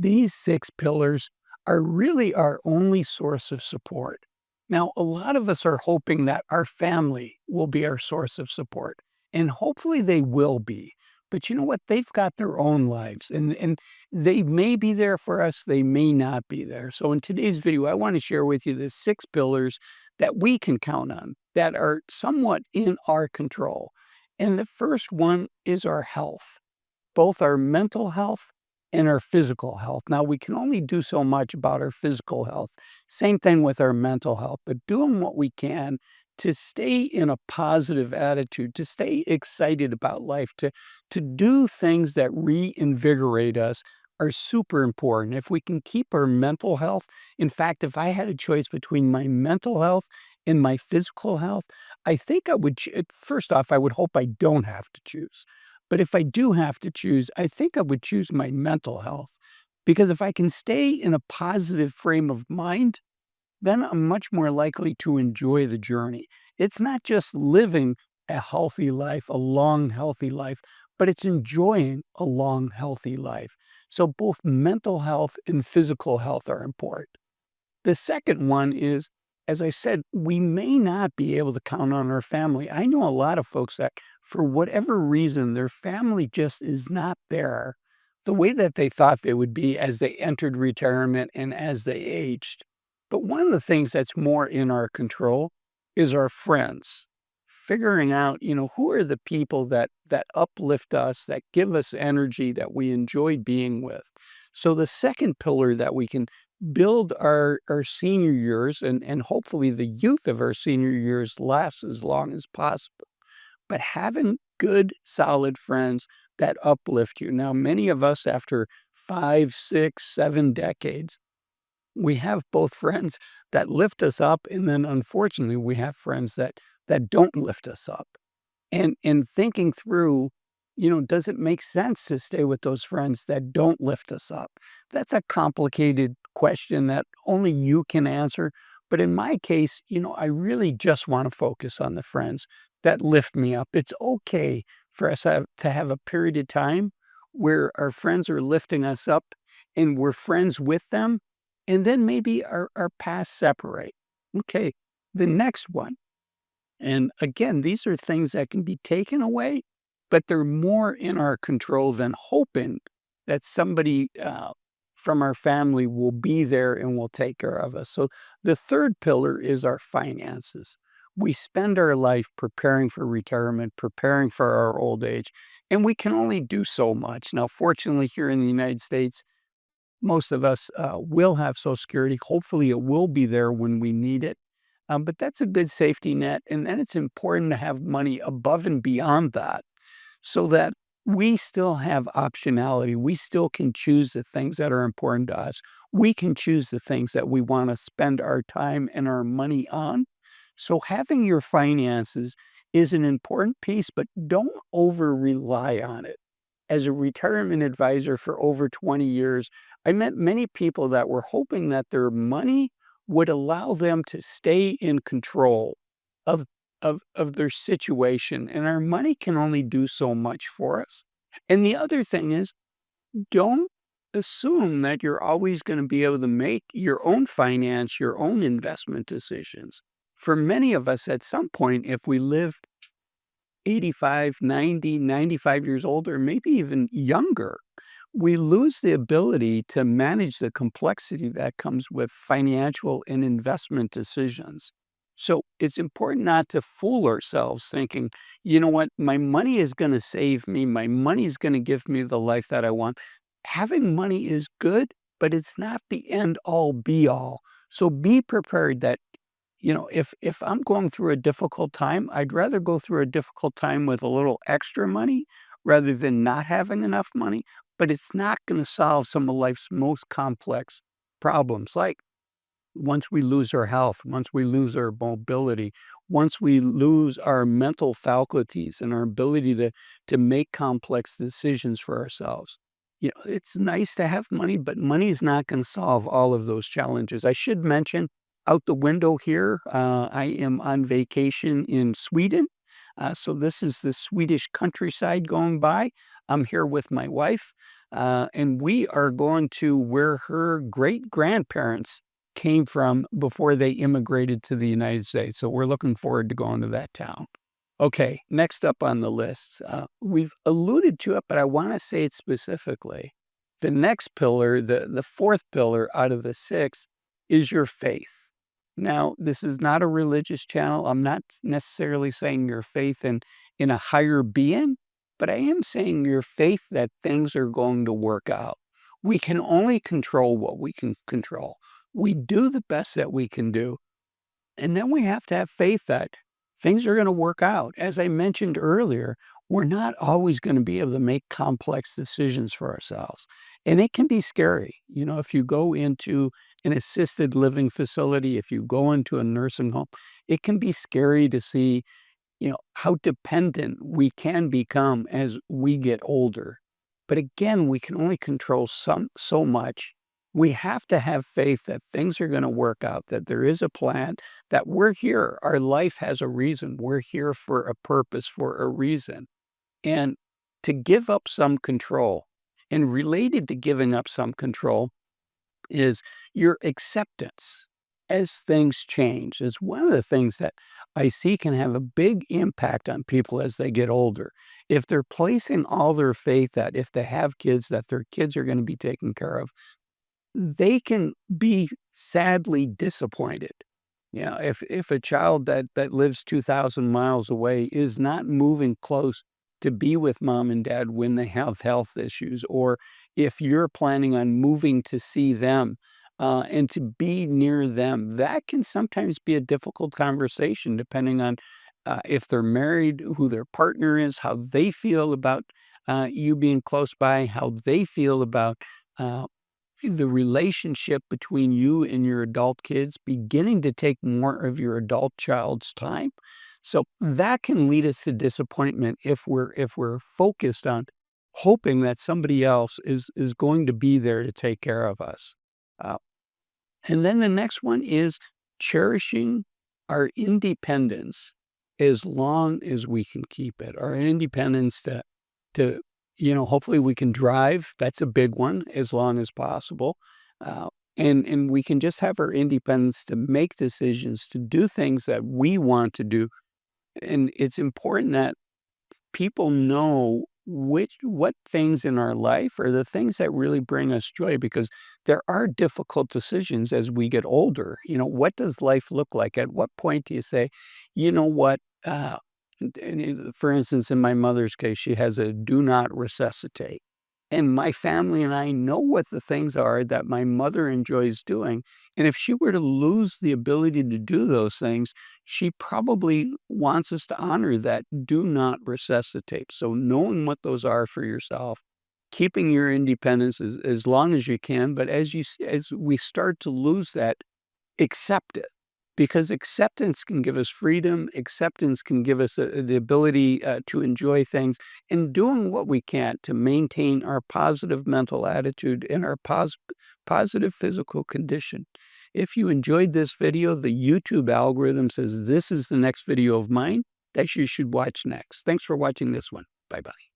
These 6 pillars are really our only source of support. Now, a lot of us are hoping that our family will be our source of support, and hopefully they will be. But you know what? They've got their own lives, and they may be there for us, they may not be there. So in today's video, I want to share with you the 6 pillars that we can count on that are somewhat in our control. And the first one is our health, both our mental health and our physical health. Now, we can only do so much about our physical health. Same thing with our mental health, but doing what we can to stay in a positive attitude, to stay excited about life, to do things that reinvigorate us are super important. If we can keep our mental health, in fact, if I had a choice between my mental health and my physical health, I think I would, first off, I would hope I don't have to choose. But if I do have to choose, I think I would choose my mental health because if I can stay in a positive frame of mind, then I'm much more likely to enjoy the journey. It's not just living a healthy life, a long, healthy life, but it's enjoying a long, healthy life. So both mental health and physical health are important. The second one is, as I said, we may not be able to count on our family. I know a lot of folks that, for whatever reason, their family just is not there the way that they thought they would be as they entered retirement and as they aged. But one of the things that's more in our control is our friends. Figuring out, who are the people that uplift us, that give us energy, that we enjoy being with. So the second pillar that we can build our senior years and hopefully the youth of our senior years lasts as long as possible. But having good, solid friends that uplift you. Now, many of us, after 5, 6, 7 decades, we have both friends that lift us up, and then unfortunately, we have friends that don't lift us up. And thinking through, does it make sense to stay with those friends that don't lift us up? That's a complicated question that only you can answer. But in my case, I really just want to focus on the friends that lift me up. It's okay for us to have a period of time where our friends are lifting us up and we're friends with them. And then maybe our paths separate. Okay. The next one, and again, these are things that can be taken away, but they're more in our control than hoping that somebody from our family will be there and will take care of us. So the third pillar is our finances. We spend our life preparing for retirement, preparing for our old age, and we can only do so much. Now, fortunately, here in the United States, most of us will have Social Security. Hopefully, it will be there when we need it. But that's a good safety net. And then it's important to have money above and beyond that so that we still have optionality. We still can choose the things that are important to us. We can choose the things that we want to spend our time and our money on. So having your finances is an important piece, but don't over rely on it. As a retirement advisor for over 20 years, I met many people that were hoping that their money would allow them to stay in control of of their situation, and our money can only do so much for us. And the other thing is, don't assume that you're always gonna be able to make your own finance, your own investment decisions. For many of us, at some point, if we live 85, 90, 95 years old, or maybe even younger, we lose the ability to manage the complexity that comes with financial and investment decisions. So it's important not to fool ourselves thinking, you know what, my money is going to save me, my money is going to give me the life that I want. Having money is good, but it's not the end all be all. So be prepared that if I'm going through a difficult time, I'd rather go through a difficult time with a little extra money rather than not having enough money, but it's not gonna solve some of life's most complex problems, like once we lose our health, once we lose our mobility, once we lose our mental faculties and our ability to make complex decisions for ourselves. It's nice to have money, but money is not gonna solve all of those challenges. I should mention, out the window here, I am on vacation in Sweden. So this is the Swedish countryside going by. I'm here with my wife. and we are going to where her great-grandparents came from before they immigrated to the United States, so we're looking forward to going to that town. Okay, next up on the list, we've alluded to it, but I wanna say it specifically. The next pillar, the 4th pillar out of the 6 is your faith. Now, this is not a religious channel. I'm not necessarily saying your faith in a higher being, but I am saying your faith that things are going to work out. We can only control what we can control. We do the best that we can do, and then we have to have faith that things are gonna work out. As I mentioned earlier, we're not always gonna be able to make complex decisions for ourselves, and it can be scary. You know, if you go into an assisted living facility, if you go into a nursing home, it can be scary to see, how dependent we can become as we get older. But again, we can only control so much. We have to have faith that things are gonna work out, that there is a plan, that we're here. Our life has a reason. We're here for a purpose, for a reason. And to give up some control, and related to giving up some control is your acceptance as things change. Is one of the things that I see can have a big impact on people as they get older. If they're placing all their faith that if they have kids, that their kids are gonna be taken care of, they can be sadly disappointed. If a child that lives 2,000 miles away is not moving close to be with mom and dad when they have health issues, or if you're planning on moving to see them, and to be near them, that can sometimes be a difficult conversation depending on, if they're married, who their partner is, how they feel about, you being close by, how they feel about, uh the relationship between you and your adult kids beginning to take more of your adult child's time. So that can lead us to disappointment if we're focused on hoping that somebody else is going to be there to take care of us. Uh, and then the next one is cherishing our independence as long as we can keep it. Our independence to hopefully we can drive. That's a big one as long as possible. Uh, and we can just have our independence to make decisions, to do things that we want to do. And it's important that people know what things in our life are the things that really bring us joy, because there are difficult decisions as we get older. What does life look like? At what point do you say, you know what? For instance, in my mother's case, she has a do not resuscitate. And my family and I know what the things are that my mother enjoys doing. And if she were to lose the ability to do those things, she probably wants us to honor that do not resuscitate. So knowing what those are for yourself, keeping your independence as long as you can, but as we start to lose that, accept it, because acceptance can give us freedom. Acceptance can give us the ability to enjoy things, and doing what we can to maintain our positive mental attitude and our positive physical condition. If you enjoyed this video, the YouTube algorithm says this is the next video of mine that you should watch next. Thanks for watching this one. Bye bye.